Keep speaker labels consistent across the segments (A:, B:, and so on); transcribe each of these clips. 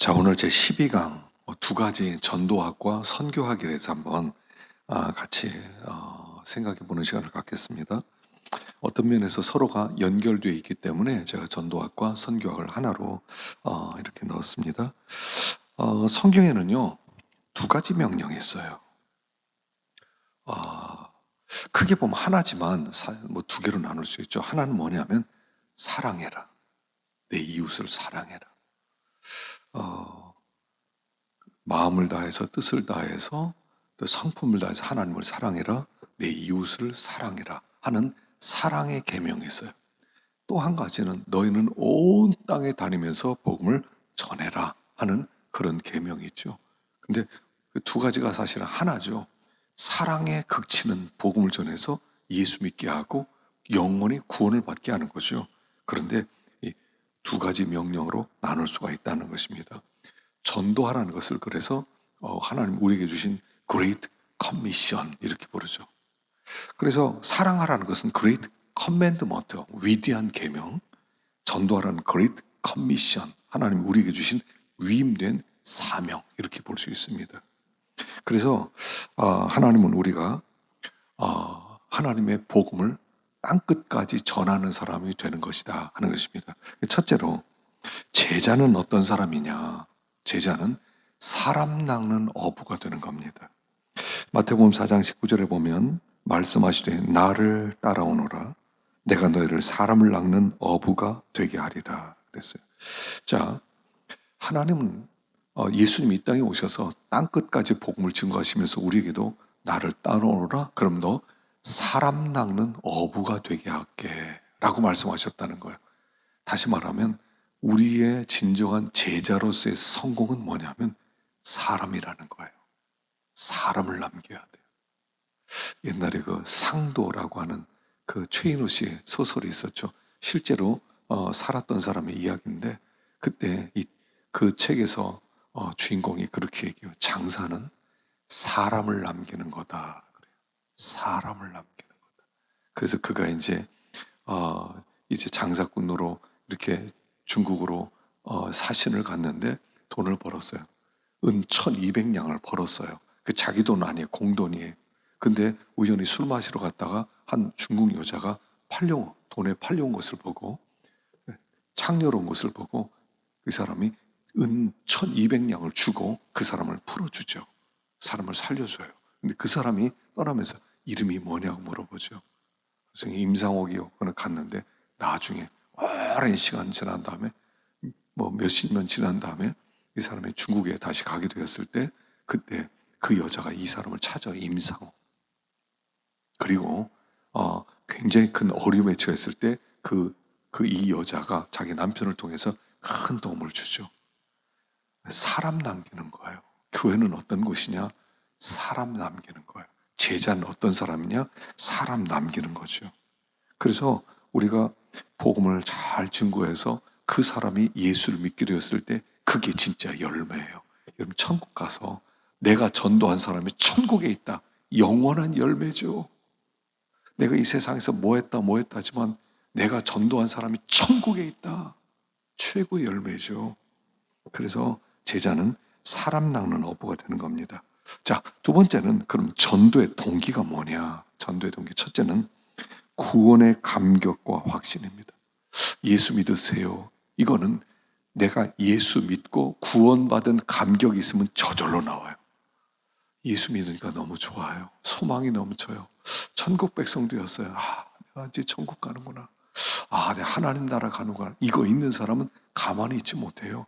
A: 자, 오늘 제 12강 두 가지 전도학과 선교학에 대해서 한번 같이 생각해 보는 시간을 갖겠습니다. 어떤 면에서 서로가 연결되어 있기 때문에 제가 전도학과 선교학을 하나로 이렇게 넣었습니다. 성경에는요, 두 가지 명령이 있어요. 크게 보면 하나지만 두 개로 나눌 수 있죠. 하나는 뭐냐면 사랑해라. 내 이웃을 사랑해라. 마음을 다해서 뜻을 다해서 또 성품을 다해서 하나님을 사랑해라, 내 이웃을 사랑해라 하는 사랑의 계명이 있어요. 또 한 가지는 너희는 온 땅에 다니면서 복음을 전해라 하는 그런 계명이 있죠. 근데 그 두 가지가 사실은 하나죠. 사랑에 극치는 복음을 전해서 예수 믿게 하고 영원히 구원을 받게 하는 거죠. 그런데 이 두 가지 명령으로 나눌 수가 있다는 것입니다. 전도하라는 것을 그래서 하나님 우리에게 주신 Great Commission 이렇게 부르죠. 그래서 사랑하라는 것은 Great Commandment, 위대한 계명, 전도하라는 Great Commission, 하나님 우리에게 주신 위임된 사명 이렇게 볼 수 있습니다. 그래서 하나님은 우리가 하나님의 복음을 땅끝까지 전하는 사람이 되는 것이다 하는 것입니다. 첫째로 제자는 어떤 사람이냐? 제자는 사람 낚는 어부가 되는 겁니다. 마태복음 4장 19절에 보면 말씀하시되 나를 따라오너라 내가 너희를 사람을 낚는 어부가 되게 하리라 그랬어요. 자, 하나님은 예수님 이 땅에 오셔서 땅끝까지 복음을 증거하시면서 우리에게도 나를 따라오너라 그럼 너 사람 낚는 어부가 되게 할게 라고 말씀하셨다는 거예요. 다시 말하면 우리의 진정한 제자로서의 성공은 뭐냐면 사람이라는 거예요. 사람을 남겨야 돼요. 옛날에 그 상도라고 하는 그 최인호 씨의 소설이 있었죠. 실제로 살았던 사람의 이야기인데 그때 그 책에서 주인공이 그렇게 얘기해요. 장사는 사람을 남기는 거다. 그래요. 사람을 남기는 거다. 그래서 그가 이제 장사꾼으로 이렇게 중국으로 사신을 갔는데 돈을 벌었어요. 은 1200냥을 벌었어요. 그 자기 돈 아니에요. 공돈이에요. 근데 우연히 술 마시러 갔다가 한 중국 여자가 돈에 팔려온 것을 보고 창녀로운 것을 보고 그 사람이 은 1200냥을 주고 그 사람을 풀어주죠. 사람을 살려줘요. 근데 그 사람이 떠나면서 이름이 뭐냐고 물어보죠. 그래서 임상옥이요. 그는 갔는데 나중에 오랜 시간 지난 다음에 몇십 년 지난 다음에 이 사람이 중국에 다시 가게 되었을 때 그때 그 여자가 이 사람을 찾아요. 임상옥. 그리고 굉장히 큰 어려움에 처했을 때 이 여자가 자기 남편을 통해서 큰 도움을 주죠. 사람 남기는 거예요. 교회는 어떤 곳이냐? 사람 남기는 거예요. 제자는 어떤 사람이냐? 사람 남기는 거죠. 그래서 우리가 복음을 잘 증거해서 그 사람이 예수를 믿게 되었을 때 그게 진짜 열매예요. 여러분 천국 가서 내가 전도한 사람이 천국에 있다. 영원한 열매죠. 내가 이 세상에서 뭐 했다 하지만 내가 전도한 사람이 천국에 있다. 최고의 열매죠. 그래서 제자는 사람 낚는 어부가 되는 겁니다. 자, 두 번째는 그럼 전도의 동기가 뭐냐? 전도의 동기. 첫째는 구원의 감격과 확신입니다. 예수 믿으세요. 이거는 내가 예수 믿고 구원받은 감격이 있으면 저절로 나와요. 예수 믿으니까 너무 좋아요. 소망이 넘쳐요. 천국 백성 되었어요. 내가 이제 천국 가는구나. 내가 하나님 나라 가는구나. 이거 있는 사람은 가만히 있지 못해요.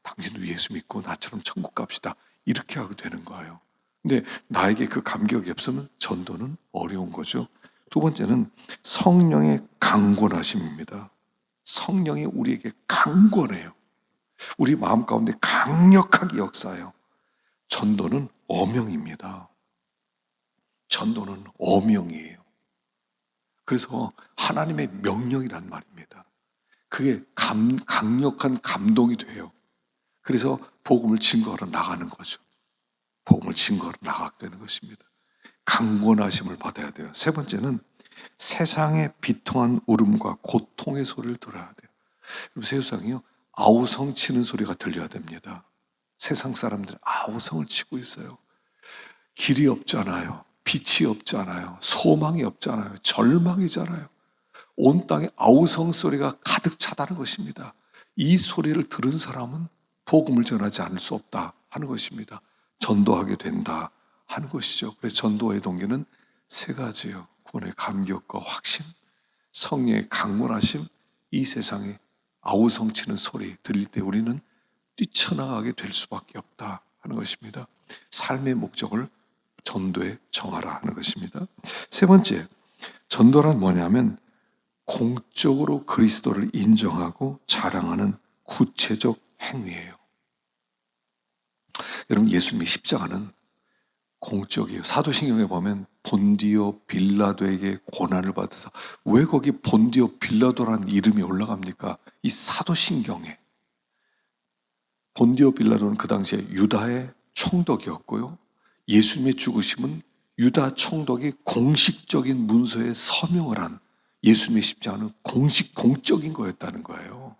A: 당신도 예수 믿고 나처럼 천국 갑시다. 이렇게 하게 되는 거예요. 근데 나에게 그 감격이 없으면 전도는 어려운 거죠. 두 번째는 성령의 강권하심입니다. 성령이 우리에게 강권해요. 우리 마음 가운데 강력하게 역사해요. 전도는 어명입니다. 전도는 어명이에요. 그래서 하나님의 명령이란 말입니다. 그게 강력한 감동이 돼요. 그래서 복음을 증거하러 나가는 거죠. 복음을 증거하러 나가게 되는 것입니다. 강권하심을 받아야 돼요. 세 번째는 세상의 비통한 울음과 고통의 소리를 들어야 돼요. 세상이요 아우성 치는 소리가 들려야 됩니다. 세상 사람들은 아우성을 치고 있어요. 길이 없잖아요. 빛이 없잖아요. 소망이 없잖아요. 절망이잖아요. 온 땅에 아우성 소리가 가득 차다는 것입니다. 이 소리를 들은 사람은 복음을 전하지 않을 수 없다 하는 것입니다. 전도하게 된다 하는 것이죠. 그래서 전도의 동기는 세 가지예요. 구원의 감격과 확신, 성령의 강물하심, 이 세상에 아우성치는 소리 들릴 때 우리는 뛰쳐나가게 될 수밖에 없다 하는 것입니다. 삶의 목적을 전도에 정하라 하는 것입니다. 세 번째, 전도란 뭐냐면 공적으로 그리스도를 인정하고 자랑하는 구체적 행위예요. 여러분, 예수님의 십자가는 공적이에요. 사도신경에 보면 본디오 빌라도에게 고난을 받아서, 왜 거기 본디오 빌라도라는 이름이 올라갑니까? 이 사도신경에. 본디오 빌라도는 그 당시에 유다의 총독이었고요. 예수님의 죽으심은 유다 총독이 공식적인 문서에 서명을 한, 예수님의 십자가는 공적인 거였다는 거예요.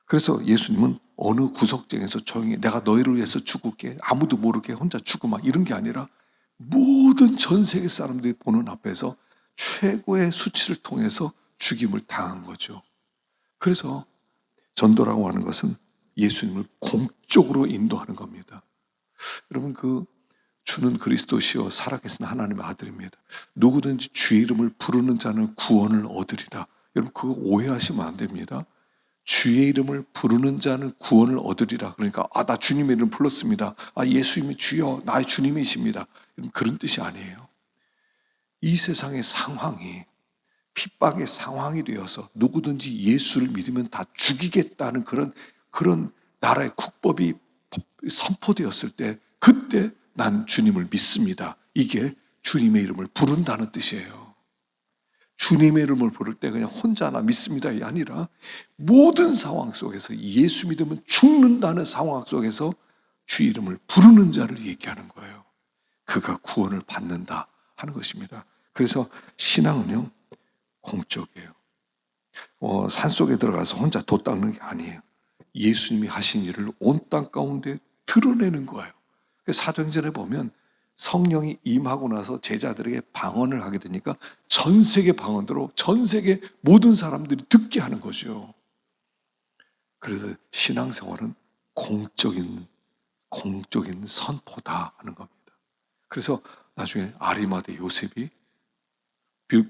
A: 그래서 예수님은 어느 구석쟁에서 조용히 내가 너희를 위해서 죽을게, 아무도 모르게 혼자 죽으마, 이런 게 아니라 모든 전 세계 사람들이 보는 앞에서 최고의 수치를 통해서 죽임을 당한 거죠. 그래서 전도라고 하는 것은 예수님을 공적으로 인도하는 겁니다. 여러분, 주는 그리스도시요 살아계신 하나님의 아들입니다. 누구든지 주의 이름을 부르는 자는 구원을 얻으리라. 여러분, 그거 오해하시면 안 됩니다. 주의 이름을 부르는 자는 구원을 얻으리라. 그러니까 나 주님의 이름 불렀습니다. 예수님이 주여 나의 주님이십니다. 그런 뜻이 아니에요. 이 세상의 상황이 핍박의 상황이 되어서 누구든지 예수를 믿으면 다 죽이겠다는 그런 나라의 국법이 선포되었을 때, 그때 난 주님을 믿습니다. 이게 주님의 이름을 부른다는 뜻이에요. 주님의 이름을 부를 때 그냥 혼자나 믿습니다이 아니라 모든 상황 속에서 예수 믿으면 죽는다는 상황 속에서 주의 이름을 부르는 자를 얘기하는 거예요. 그가 구원을 받는다 하는 것입니다. 그래서 신앙은요, 공적이에요. 산속에 들어가서 혼자 돛 닦는 게 아니에요. 예수님이 하신 일을 온 땅 가운데 드러내는 거예요. 사도행전에 보면 성령이 임하고 나서 제자들에게 방언을 하게 되니까 전 세계 방언으로 전 세계 모든 사람들이 듣게 하는 거죠. 그래서 신앙생활은 공적인 선포다 하는 겁니다. 그래서 나중에 아리마대 요셉이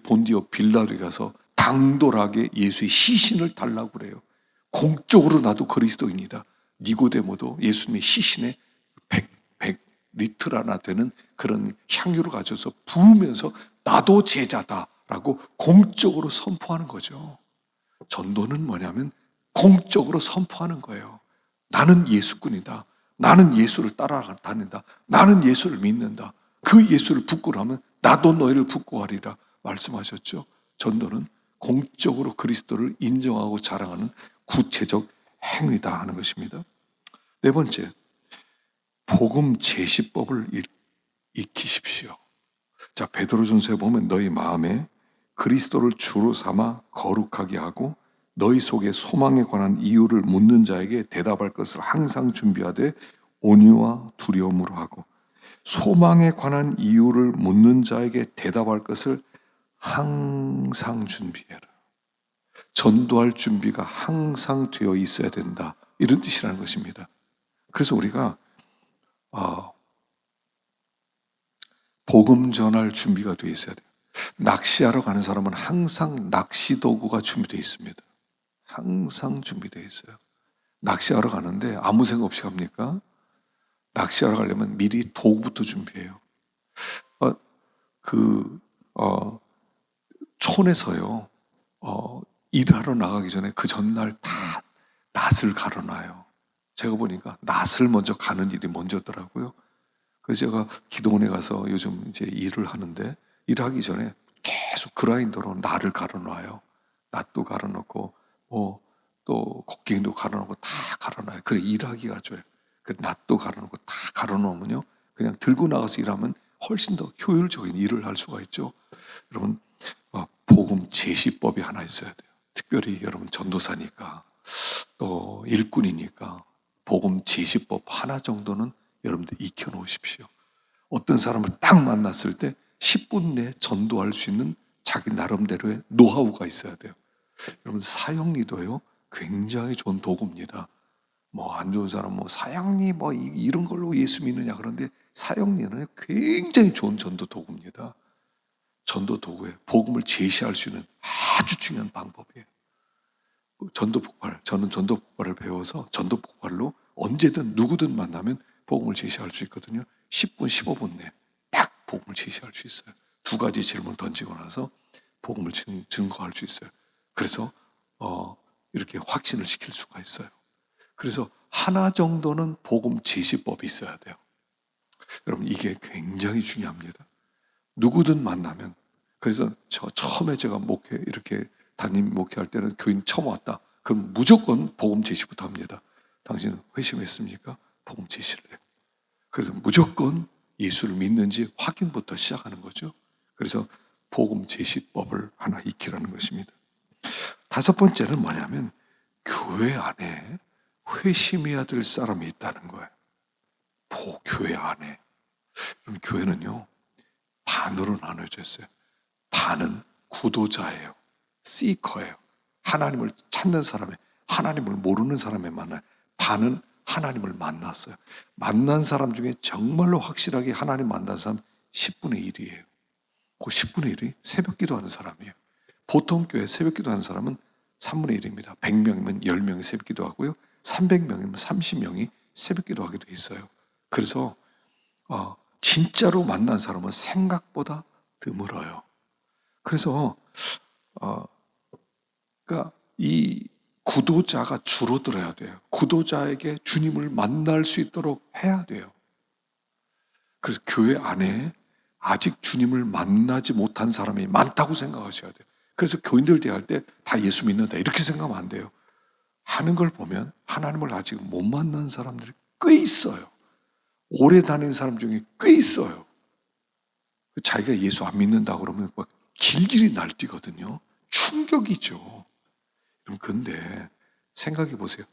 A: 본디오 빌라도에 가서 당돌하게 예수의 시신을 달라고 그래요. 공적으로 나도 그리스도인이다. 니고데모도 예수님의 시신에 100리터나 되는 그런 향유를 가져서 부으면서 나도 제자다라고 공적으로 선포하는 거죠. 전도는 뭐냐면 공적으로 선포하는 거예요. 나는 예수꾼이다. 나는 예수를 따라다닌다. 나는 예수를 믿는다. 그 예수를 부끄러워하면 나도 너희를 부끄러워하리라 말씀하셨죠. 전도는 공적으로 그리스도를 인정하고 자랑하는 구체적 행위다 하는 것입니다. 네 번째, 복음 제시법을 익히십시오. 자, 베드로전서에 보면 너희 마음에 그리스도를 주로 삼아 거룩하게 하고 너희 속에 소망에 관한 이유를 묻는 자에게 대답할 것을 항상 준비하되 온유와 두려움으로 하고, 소망에 관한 이유를 묻는 자에게 대답할 것을 항상 준비해라. 전도할 준비가 항상 되어 있어야 된다, 이런 뜻이라는 것입니다. 그래서 우리가 복음 전할 준비가 되어 있어야 돼요. 낚시하러 가는 사람은 항상 낚시 도구가 준비되어 있습니다. 항상 준비되어 있어요. 낚시하러 가는데 아무 생각 없이 갑니까? 낚시하러 가려면 미리 도구부터 준비해요. 촌에서요, 일하러 나가기 전에 그 전날 다 낫을 갈아놔요. 제가 보니까 낫을 먼저 가는 일이 먼저더라고요. 그래서 제가 기도원에 가서 요즘 이제 일을 하는데, 일하기 전에 계속 그라인더로 낫을 갈아놔요. 낫도 갈아놓고, 또 곡괭이도 갈아놓고 다 갈아놔요. 그래, 일하기가 좋아요. 그 낫도 갈아놓고 다 갈아놓으면요, 그냥 들고 나가서 일하면 훨씬 더 효율적인 일을 할 수가 있죠. 여러분, 복음 제시법이 하나 있어야 돼요. 특별히 여러분 전도사니까 또 일꾼이니까 복음 제시법 하나 정도는 여러분들 익혀 놓으십시오. 어떤 사람을 딱 만났을 때 10분 내에 전도할 수 있는 자기 나름대로의 노하우가 있어야 돼요. 여러분, 사형리도요, 굉장히 좋은 도구입니다. 뭐 안 좋은 사람 사형리 이런 걸로 예수 믿느냐 그런데, 사형리는 굉장히 좋은 전도 도구입니다. 전도 도구에 복음을 제시할 수 있는 아주 중요한 방법이에요. 전도 폭발, 저는 전도 폭발을 배워서 전도 폭발로 언제든 누구든 만나면 복음을 제시할 수 있거든요. 10분, 15분 내에 딱 복음을 제시할 수 있어요. 두 가지 질문 던지고 나서 복음을 증거할 수 있어요. 그래서 이렇게 확신을 시킬 수가 있어요. 그래서 하나 정도는 복음 제시법이 있어야 돼요. 여러분, 이게 굉장히 중요합니다. 누구든 만나면, 그래서 처음에 제가 이렇게 담임 목회할 때는 교인 처음 왔다, 그럼 무조건 복음 제시부터 합니다. 당신은 회심했습니까? 복음 제시를 해요. 그래서 무조건 예수를 믿는지 확인부터 시작하는 거죠. 그래서 복음 제시법을 하나 익히라는 것입니다. 다섯 번째는 뭐냐면, 교회 안에 회심해야 될 사람이 있다는 거예요. 교회 안에. 그럼 교회는요, 반으로 나눠져 있어요. 반은 구도자예요. 시커예요. 하나님을 찾는 사람에, 하나님을 모르는 사람에 만나요. 반은 하나님을 만났어요. 만난 사람 중에 정말로 확실하게 하나님 만난 사람 10분의 1이에요. 그 10분의 1이 새벽 기도하는 사람이에요. 보통 교회 새벽 기도하는 사람은 3분의 1입니다. 100명이면 10명이 새벽 기도하고요, 300명이면 30명이 새벽 기도하게 돼 있어요. 그래서 진짜로 만난 사람은 생각보다 드물어요. 그래서 그러니까 이 구도자가 줄어들어야 돼요. 구도자에게 주님을 만날 수 있도록 해야 돼요. 그래서 교회 안에 아직 주님을 만나지 못한 사람이 많다고 생각하셔야 돼요. 그래서 교인들 대할 때 다 예수 믿는다 이렇게 생각하면 안 돼요. 하는 걸 보면 하나님을 아직 못 만난 사람들이 꽤 있어요. 오래 다닌 사람 중에 꽤 있어요. 자기가 예수 안 믿는다 그러면 막 길길이 날뛰거든요. 충격이죠. 그런데 생각해 보세요.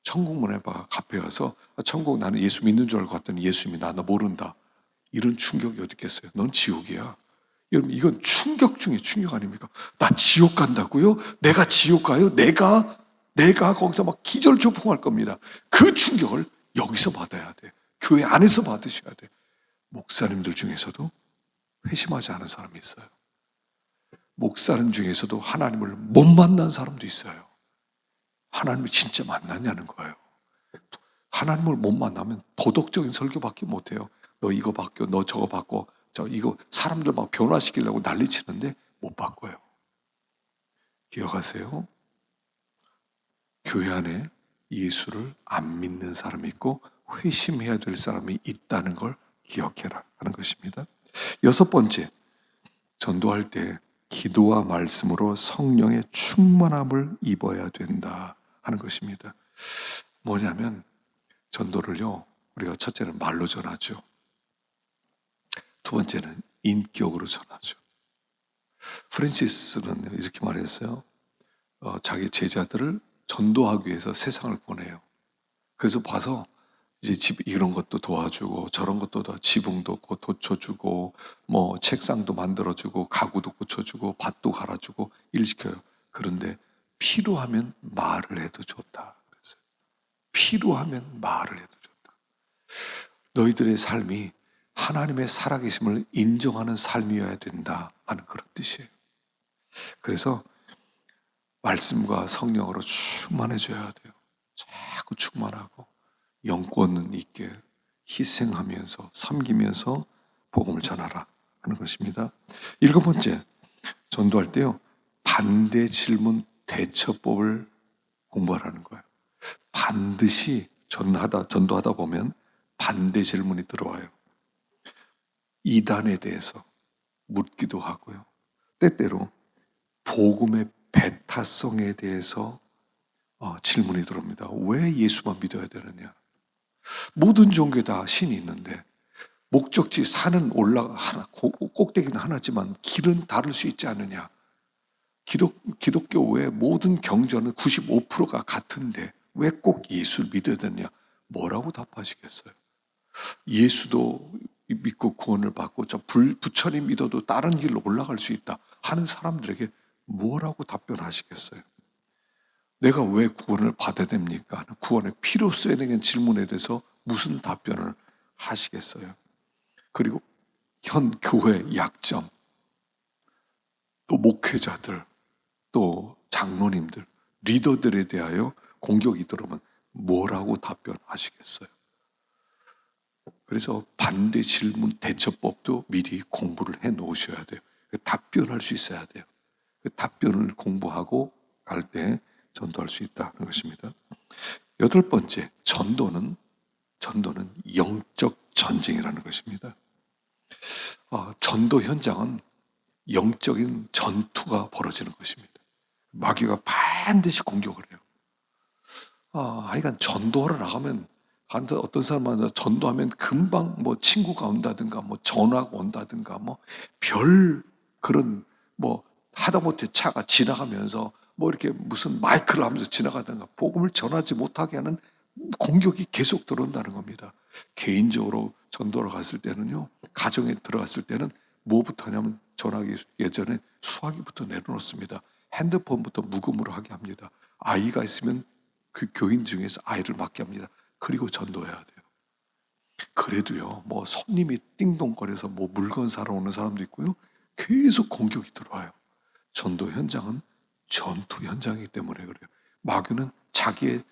A: 천국문에 카페 가서 천국 나는 예수 믿는 줄 알고 갔더니 예수님이 나 모른다. 이런 충격이 어디 있겠어요? 넌 지옥이야. 여러분, 이건 충격 중에 충격 아닙니까? 나 지옥 간다고요? 내가 지옥 가요? 내가 거기서 막 기절초풍할 겁니다. 그 충격을 여기서 받아야 돼. 교회 안에서 받으셔야 돼. 목사님들 중에서도 회심하지 않은 사람이 있어요. 목사님 중에서도 하나님을 못 만난 사람도 있어요. 하나님을 진짜 만났냐는 거예요. 하나님을 못 만나면 도덕적인 설교밖에 못해요. 너 이거 바뀌어, 너 저거 바꿔, 이거 사람들 막 변화시키려고 난리치는데 못 바꿔요. 기억하세요. 교회 안에 예수를 안 믿는 사람이 있고 회심해야 될 사람이 있다는 걸 기억해라 하는 것입니다. 여섯 번째, 전도할 때 기도와 말씀으로 성령의 충만함을 입어야 된다 하는 것입니다. 뭐냐면, 전도를요, 우리가 첫째는 말로 전하죠. 두 번째는 인격으로 전하죠. 프란시스는 이렇게 말했어요. 자기 제자들을 전도하기 위해서 세상을 보내요. 그래서 봐서 이제 집 이런 것도 도와주고 저런 것도 지붕도 고쳐주고 뭐 책상도 만들어주고 가구도 고쳐주고 밭도 갈아주고 일 시켜요. 그런데 필요하면 말을 해도 좋다. 그랬어요. 필요하면 말을 해도 좋다. 너희들의 삶이 하나님의 살아계심을 인정하는 삶이어야 된다 하는 그런 뜻이에요. 그래서 말씀과 성령으로 충만해져야 돼요. 자꾸 충만하고 영권 있게 희생하면서 섬기면서 복음을 전하라 하는 것입니다. 일곱 번째, 전도할 때요, 반대 질문 대처법을 공부하라는 거예요. 반드시 전도하다 보면 반대 질문이 들어와요. 이단에 대해서 묻기도 하고요. 때때로 복음의 배타성에 대해서 질문이 들어옵니다. 왜 예수만 믿어야 되느냐? 모든 종교에 다 신이 있는데 목적지 산은 꼭대기는 하나지만 길은 다를 수 있지 않느냐? 기독교의 모든 경전은 95%가 같은데 왜 꼭 예수를 믿어야 되느냐? 뭐라고 답하시겠어요? 예수도 믿고 구원을 받고 저 부처님 믿어도 다른 길로 올라갈 수 있다 하는 사람들에게 뭐라고 답변하시겠어요? 내가 왜 구원을 받아야 됩니까? 구원의 필요성에 대한 질문에 대해서 무슨 답변을 하시겠어요? 그리고 현 교회의 약점, 또 목회자들, 또 장로님들, 리더들에 대하여 공격이 들어오면 뭐라고 답변하시겠어요? 그래서 반대 질문 대처법도 미리 공부를 해 놓으셔야 돼요. 답변할 수 있어야 돼요. 그 답변을 공부하고 갈 때 전도할 수 있다는 것입니다. 여덟 번째, 전도는 영적 전쟁이라는 것입니다. 전도 현장은 영적인 전투가 벌어지는 것입니다. 마귀가 반드시 공격을 해요. 하여간 전도하러 나가면 어떤 사람은 전도하면 금방 뭐 친구가 온다든가 뭐 전화가 온다든가 뭐 별 그런 뭐 하다못해 차가 지나가면서 뭐 이렇게 무슨 마이크를 하면서 지나가든가 복음을 전하지 못하게 하는 공격이 계속 들어온다는 겁니다. 개인적으로 전도를 갔을 때는요, 가정에 들어갔을 때는 뭐부터 하냐면 전화기 예전에 수화기부터 내려놓습니다. 핸드폰부터 무음으로 하게 합니다. 아이가 있으면 그 교인 중에서 아이를 맡게 합니다. 그리고 전도해야 돼요. 그래도요, 뭐 손님이 띵동거려서 뭐 물건 사러 오는 사람도 있고요, 계속 공격이 들어와요. 전도 현장은 전투 현장이기 때문에 그래요. 마귀는 자기의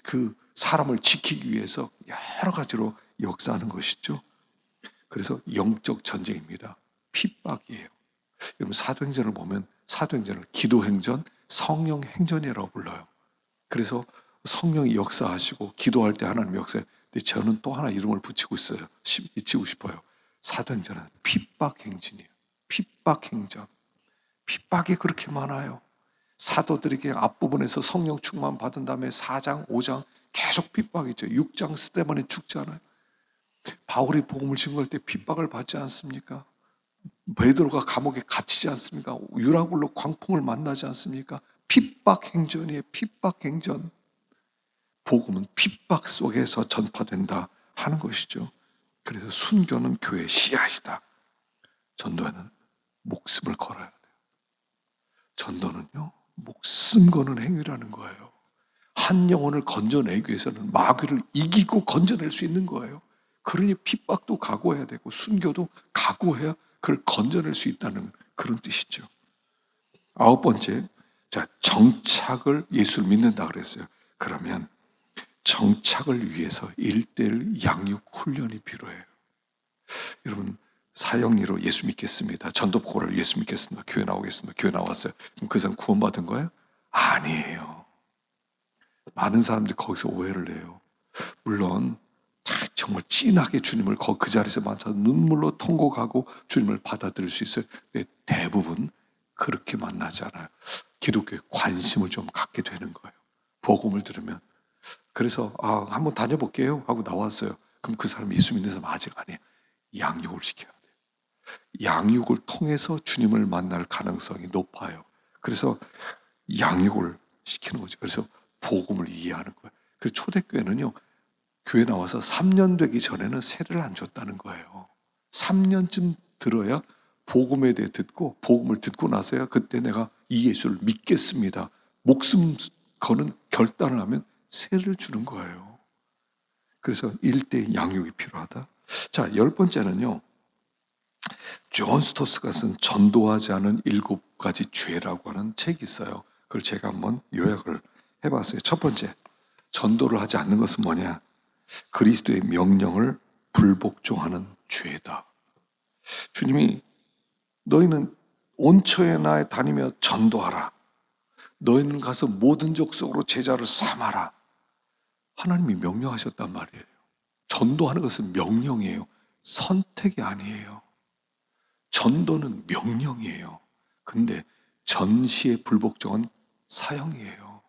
A: 그 사람을 지키기 위해서 여러 가지로 역사하는 것이죠. 그래서 영적 전쟁입니다. 핍박이에요. 여러분 사도행전을 보면 사도행전을 기도행전, 성령행전이라고 불러요. 그래서 성령이 역사하시고 기도할 때 하나님 역사해. 근데 저는 또 하나 이름을 붙이고 있어요. 잊히고 싶어요. 사도행전은 핍박행진이에요. 핍박행전. 핍박이 그렇게 많아요. 사도들이 그냥 앞부분에서 성령 충만 받은 다음에 4장, 5장 계속 핍박이죠. 6장 스데반에 죽지 않아요. 바울이 복음을 증거할 때 핍박을 받지 않습니까? 베드로가 감옥에 갇히지 않습니까? 유라굴로 광풍을 만나지 않습니까? 핍박 행전이에요. 핍박 행전. 복음은 핍박 속에서 전파된다 하는 것이죠. 그래서 순교는 교회의 씨앗이다. 전도에는 목숨을 걸어야 돼요. 전도는요, 목숨 거는 행위라는 거예요. 한 영혼을 건져내기 위해서는 마귀를 이기고 건져낼 수 있는 거예요. 그러니 핍박도 각오해야 되고 순교도 각오해야 그걸 건져낼 수 있다는 그런 뜻이죠. 아홉 번째, 자, 정착을 예수를 믿는다 그랬어요. 그러면 정착을 위해서 1:1 양육 훈련이 필요해요. 여러분, 사형리로 예수 믿겠습니다. 전도포를 예수 믿겠습니다. 교회 나오겠습니다. 교회 나왔어요. 그럼 그 사람 구원받은 거예요? 아니에요. 많은 사람들이 거기서 오해를 해요. 물론 정말 진하게 주님을 그 자리에서 만나서 눈물로 통곡하고 주님을 받아들일 수 있어요. 근데 대부분 그렇게 만나지 않아요. 기독교에 관심을 좀 갖게 되는 거예요. 복음을 들으면. 그래서 한번 다녀볼게요 하고 나왔어요. 그럼 그 사람 예수 믿는 사람 아직 아니에요. 양육을 시켜야 돼요. 양육을 통해서 주님을 만날 가능성이 높아요. 그래서 양육을 시키는 거죠. 그래서 복음을 이해하는 거예요. 그래서 초대교회는요, 교회 나와서 3년 되기 전에는 세례를 안 줬다는 거예요. 3년쯤 들어야 복음에 대해 듣고, 복음을 듣고 나서야 그때 내가 이 예수를 믿겠습니다. 목숨 거는 결단을 하면 세례를 주는 거예요. 그래서 1대 양육이 필요하다. 자, 10번째는요, 존 스토스가 쓴 전도하지 않은 7가지 죄라고 하는 책이 있어요. 그걸 제가 한번 요약을 해봤어요. 첫 번째, 전도를 하지 않는 것은 뭐냐? 그리스도의 명령을 불복종하는 죄다. 주님이 너희는 온처에 나에 다니며 전도하라. 너희는 가서 모든 족속으로 제자를 삼아라. 하나님이 명령하셨단 말이에요. 전도하는 것은 명령이에요. 선택이 아니에요. 전도는 명령이에요. 근데 전시의 불복종은 사형이에요.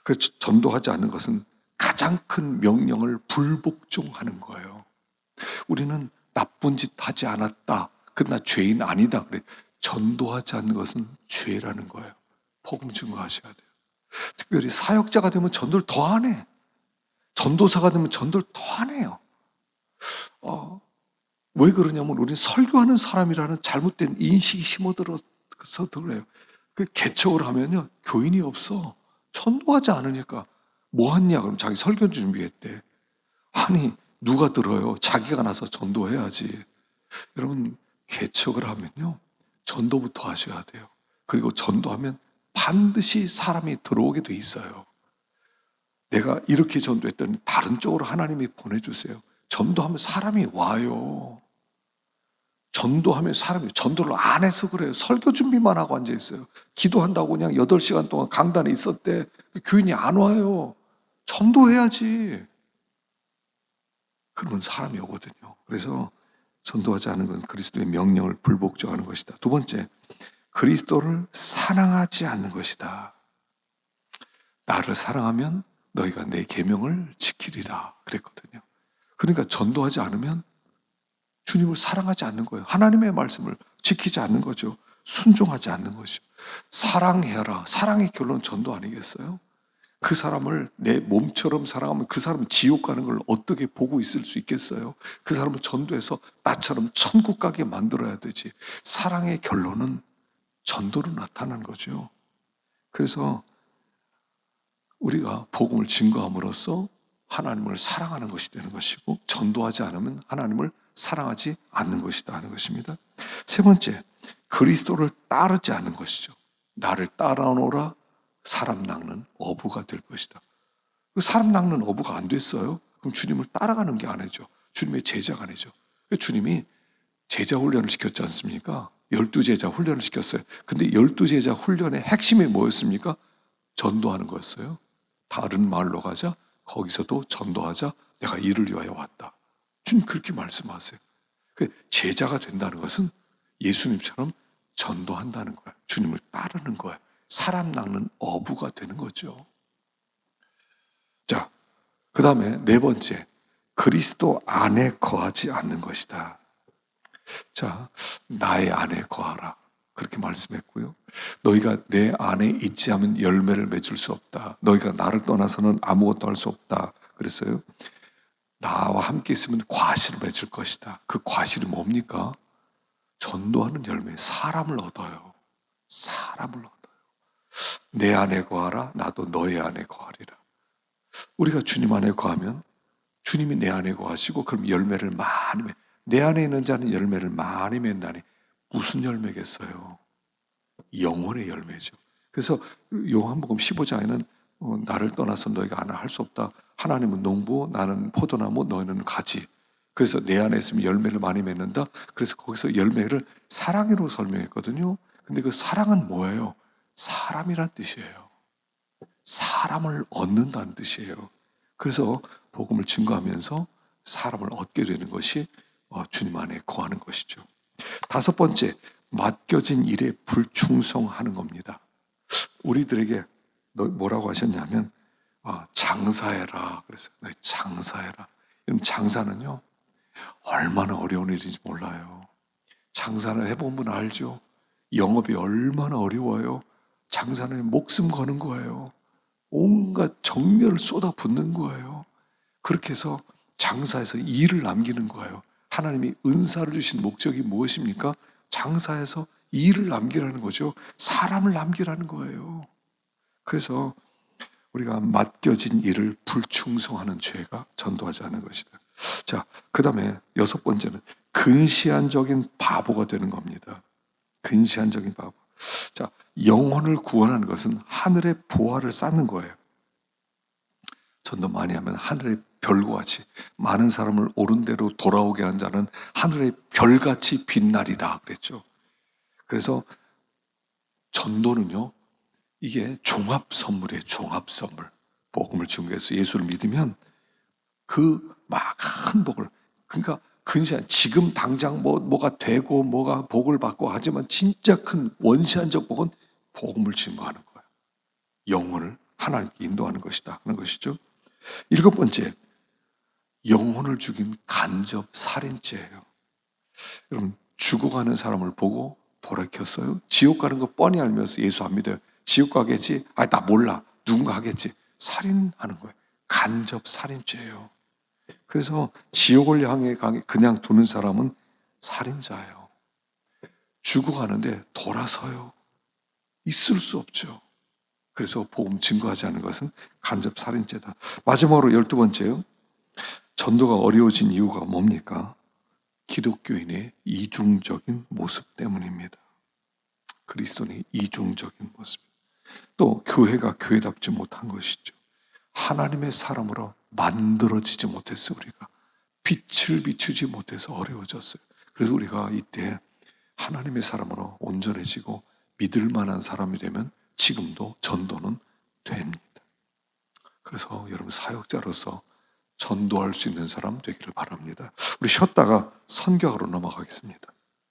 A: 그래서 전도하지 않는 것은 가장 큰 명령을 불복종하는 거예요. 우리는 나쁜 짓 하지 않았다. 그러나 죄인 아니다. 그래. 전도하지 않는 것은 죄라는 거예요. 복음 증거하셔야 돼요. 특별히 사역자가 되면 전도를 더 안 해. 전도사가 되면 전도를 더 안 해요. 왜 그러냐면 우리는 설교하는 사람이라는 잘못된 인식이 심어들어서 그래요. 그 개척을 하면요, 교인이 없어. 전도하지 않으니까. 뭐 했냐? 그럼 자기 설교 준비했대. 아니, 누가 들어요? 자기가 나서 전도해야지. 여러분, 개척을 하면요, 전도부터 하셔야 돼요. 그리고 전도하면 반드시 사람이 들어오게 돼 있어요. 내가 이렇게 전도했더니 다른 쪽으로 하나님이 보내주세요. 전도하면 사람이 와요. 전도하면 사람이 전도를 안 해서 그래요. 설교 준비만 하고 앉아 있어요. 기도한다고 그냥 8시간 동안 강단에 있었대. 교인이 안 와요. 전도해야지. 그러면 사람이 오거든요. 그래서 전도하지 않은 것은 그리스도의 명령을 불복종하는 것이다. 두 번째, 그리스도를 사랑하지 않는 것이다. 나를 사랑하면 너희가 내 계명을 지키리라 그랬거든요. 그러니까 전도하지 않으면 주님을 사랑하지 않는 거예요. 하나님의 말씀을 지키지 않는 거죠. 순종하지 않는 것이죠. 사랑해라. 사랑의 결론은 전도 아니겠어요? 그 사람을 내 몸처럼 사랑하면 그 사람은 지옥 가는 걸 어떻게 보고 있을 수 있겠어요? 그 사람을 전도해서 나처럼 천국 가게 만들어야 되지. 사랑의 결론은 전도로 나타난 거죠. 그래서 우리가 복음을 증거함으로써 하나님을 사랑하는 것이 되는 것이고, 전도하지 않으면 하나님을 사랑하지 않는 것이다 하는 것입니다. 세 번째, 그리스도를 따르지 않는 것이죠. 나를 따라오노라 사람 낚는 어부가 될 것이다. 사람 낚는 어부가 안 됐어요? 그럼 주님을 따라가는 게 아니죠. 주님의 제자가 아니죠. 주님이 제자 훈련을 시켰지 않습니까? 12제자 훈련을 시켰어요. 근데 12제자 훈련의 핵심이 뭐였습니까? 전도하는 거였어요. 다른 마을로 가자. 거기서도 전도하자. 내가 이를 위하여 왔다. 주님 그렇게 말씀하세요. 제자가 된다는 것은 예수님처럼 전도한다는 거예요. 주님을 따르는 거예요. 사람 낚는 어부가 되는 거죠. 자, 그 다음에 네 번째, 그리스도 안에 거하지 않는 것이다. 자, 나의 안에 거하라. 그렇게 말씀했고요. 너희가 내 안에 있지 않으면 열매를 맺을 수 없다. 너희가 나를 떠나서는 아무것도 할 수 없다. 그랬어요. 나와 함께 있으면 과실을 맺을 것이다. 그 과실이 뭡니까? 전도하는 열매, 사람을 얻어요. 사람을 얻어요. 내 안에 거하라, 나도 너의 안에 거하리라. 우리가 주님 안에 거하면 주님이 내 안에 거하시고, 그럼 열매를 많이 내 안에 있는 자는 열매를 많이 맺나니 무슨 열매겠어요? 영혼의 열매죠. 그래서 요한복음 15장에는 나를 떠나서 너희가 하나 할 수 없다. 하나님은 농부, 나는 포도나무, 너희는 가지. 그래서 내 안에 있으면 열매를 많이 맺는다. 그래서 거기서 열매를 사랑으로 설명했거든요. 근데 그 사랑은 뭐예요? 사람이란 뜻이에요. 사람을 얻는다는 뜻이에요. 그래서 복음을 증거하면서 사람을 얻게 되는 것이 주님 안에 거하는 것이죠. 다섯 번째, 맡겨진 일에 불충성하는 겁니다. 우리들에게 뭐라고 하셨냐면 장사해라. 그래서 장사해라. 그럼 장사는요, 얼마나 어려운 일인지 몰라요. 장사를 해본 분 알죠? 영업이 얼마나 어려워요. 장사는 목숨 거는 거예요. 온갖 정열을 쏟아붓는 거예요. 그렇게 해서 장사에서 일을 남기는 거예요. 하나님이 은사를 주신 목적이 무엇입니까? 장사에서 일을 남기라는 거죠. 사람을 남기라는 거예요. 그래서 우리가 맡겨진 일을 불충성하는 죄가 전도하지 않는 것이다. 자, 그 다음에 여섯 번째는 근시안적인 바보가 되는 겁니다. 근시안적인 바보. 자, 영혼을 구원하는 것은 하늘의 보화를 쌓는 거예요. 전도 많이 하면 하늘의 별과 같이 많은 사람을 옳은 대로 돌아오게 한 자는 하늘의 별같이 빛나리라 그랬죠. 그래서 전도는요, 이게 종합 선물이에요. 종합 선물. 복음을 증거해서 예수를 믿으면 그 막 큰 복을, 그러니까 근시안, 지금 당장 뭐가 되고 뭐가 복을 받고 하지만 진짜 큰 원시한적 복은 복음을 증거하는 거예요. 영혼을 하나님께 인도하는 것이다 하는 것이죠. 일곱 번째, 영혼을 죽인 간접 살인죄예요. 여러분, 죽어가는 사람을 보고 돌이켰어요? 지옥 가는 거 뻔히 알면서 예수 안 믿어요. 지옥 가겠지? 나 몰라. 누군가 하겠지. 살인하는 거예요. 간접 살인죄예요. 그래서 지옥을 향해 그냥 두는 사람은 살인자예요. 죽어가는데 돌아서요. 있을 수 없죠. 그래서 복음 증거하지 않는 것은 간접 살인죄다. 마지막으로 12번째요. 전도가 어려워진 이유가 뭡니까? 기독교인의 이중적인 모습 때문입니다. 그리스도인의 이중적인 모습. 또 교회가 교회답지 못한 것이죠. 하나님의 사람으로 만들어지지 못했어요. 우리가 빛을 비추지 못해서 어려워졌어요. 그래서 우리가 이때 하나님의 사람으로 온전해지고 믿을 만한 사람이 되면 지금도 전도는 됩니다. 그래서 여러분 사역자로서 전도할 수 있는 사람 되기를 바랍니다. 우리 쉬었다가 선교하러 넘어가겠습니다.